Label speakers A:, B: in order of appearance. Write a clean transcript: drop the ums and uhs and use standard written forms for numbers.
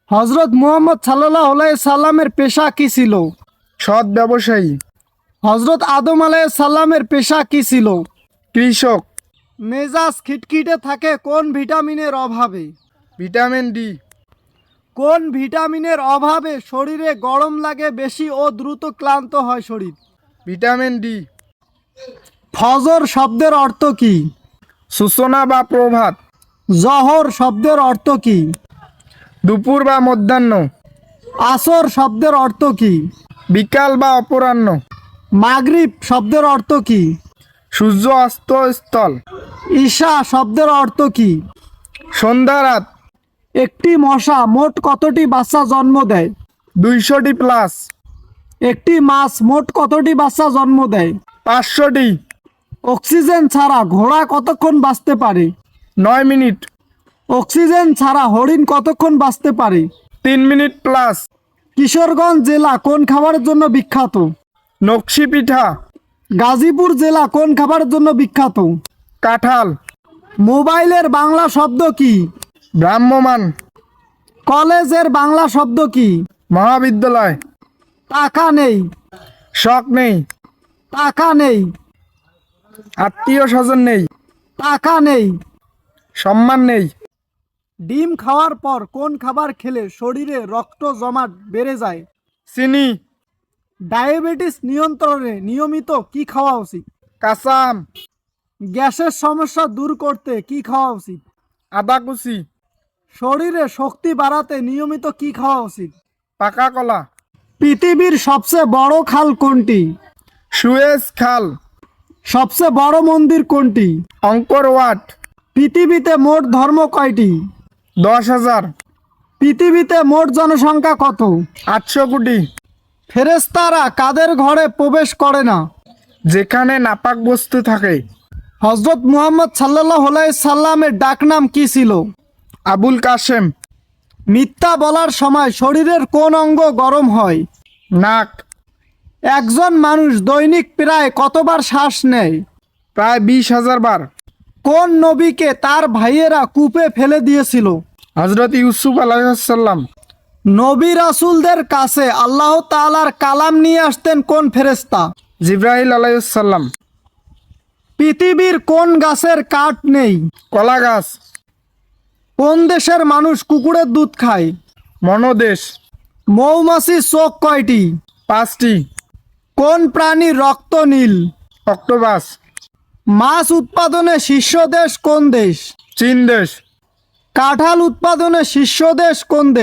A: হজরত মুহাম্মদ সাল্লাল্লাহু আলাইহি সাল্লামের পেশা কি ছিল?
B: সৎ ব্যবসায়ী।
A: হজরত আদম আলাইহিস সালামের পেশা কি ছিল?
B: কৃষক।
A: মেজাজ খিটখিটে থাকে কোন ভিটামিনের অভাবে?
B: Vitamin D.
A: কোন ভিটামিনের অভাবে শরীরে গরম লাগে বেশি ও দ্রুত ক্লান্ত হয় শরীর?
B: Vitamin D.
A: ফজর শব্দের অর্থ কি?
B: সূচনা বা প্রভাত।
A: জহর শব্দের অর্থ কি?
B: দুপুর বা মধ্যাহ্ন।
A: আসর শব্দের অর্থ কি?
B: বিকাল বা অপরাহ্ন।
A: মাগরিব শব্দের অর্থ কি?
B: সূর্য অস্ত স্থল।
A: ঈশা শব্দের অর্থ কি?
B: সন্ধ্যা রাত।
A: একটি মশা মোট কতটি বাচ্চা জন্ম দেয়?
B: 200টি প্লাস।
A: একটি মাছ মোট কতটি বাচ্চা জন্ম দেয়?
B: 500টি।
A: অক্সিজেন ছাড়া ঘোড়া কতক্ষণ বাঁচতে পারে?
B: 9 মিনিট।
A: অক্সিজেন ছাড়া হরিণ কতক্ষণ বাঁচতে পারে?
B: 3 মিনিট প্লাস।
A: কিশোরগঞ্জ জেলা কোন খাবারের জন্য বিখ্যাত?
B: নকশি পিঠা।
A: গাজীপুর জেলা কোন খাবারের জন্য বিখ্যাত?
B: কাঁঠাল।
A: মোবাইলের বাংলা শব্দ কি?
B: ভ্রাম্যমাণ।
A: কলেজের বাংলা শব্দ কি?
B: মহাবিদ্যালয়।
A: টাকা নেই।
B: শখ নেই।
A: টাকা নেই।
B: আত্মীয় স্বজন নেই।
A: টাকা নেই।
B: সম্মান নেই।
A: ডিম খাওয়ার পর কোন খাবার খেলে শরীরে রক্ত জমাট বেড়ে যায়?
B: চিনি।
A: ডায়াবেটিস নিয়ন্ত্রণে নিয়মিত কি খাওয়া উচিত?
B: কাঁচা আম।
A: গ্যাসের সমস্যা দূর করতে কি খাওয়া উচিত?
B: আদা কুচি।
A: শরীরে শক্তি বাড়াতে নিয়মিত কি খাওয়া উচিত?
B: পাকা কলা।
A: পৃথিবীর সবচেয়ে বড় খাল কোনটি?
B: সুয়েজ খাল।
A: সবচেয়ে বড় মন্দির কোনটি?
B: অঙ্কর ওয়াট।
A: পৃথিবীতে মোট ধর্ম কয়টি?
B: 10,000।
A: পৃথিবীতে মোট জনসংখ্যা কত?
B: 800 কোটি।
A: ফেরেশতারা কাদের ঘরে প্রবেশ করে না?
B: যেখানে নাপাক বস্তু থাকে।
A: হযরত মুহাম্মদ সাল্লাল্লাহু আলাইহি সাল্লামের ডাকনাম কি ছিল?
B: আবুল কাশেম।
A: মিথ্যা বলার সময় শরীরের কোন অঙ্গ গরম হয়?
B: নাক।
A: একজন মানুষ দৈনিক প্রায় কতবার শ্বাস নেয়?
B: প্রায় 20,000 বার।
A: কোন নবীকে তার ভাইয়েরা কূপে ফেলে দিয়েছিল?
B: হজরত ইউসুফ আলাইহিসসালাম।
A: নবী রাসূলদের কাছে আল্লাহ তাআলার কালাম নিয়ে আসতেন কোন ফেরেশতা?
B: জিব্রাইল আলাইহিসসালাম।
A: পৃথিবীর কোন গাছের কাঠ নেই?
B: কলা গাছ।
A: কোন দেশের মানুষ কুকুরের দুধ খায়?
B: মনোদেশ।
A: মৌমাছির চোখ কয়টি?
B: 5টি।
A: কোন প্রাণীর রক্ত নীল?
B: অক্টোপাস।
A: মাছ উৎপাদনে শীর্ষ দেশ কোন দেশ?
B: চীন দেশ।
A: কাঁঠাল উৎপাদনে শীর্ষ দেশ কোন দেশ?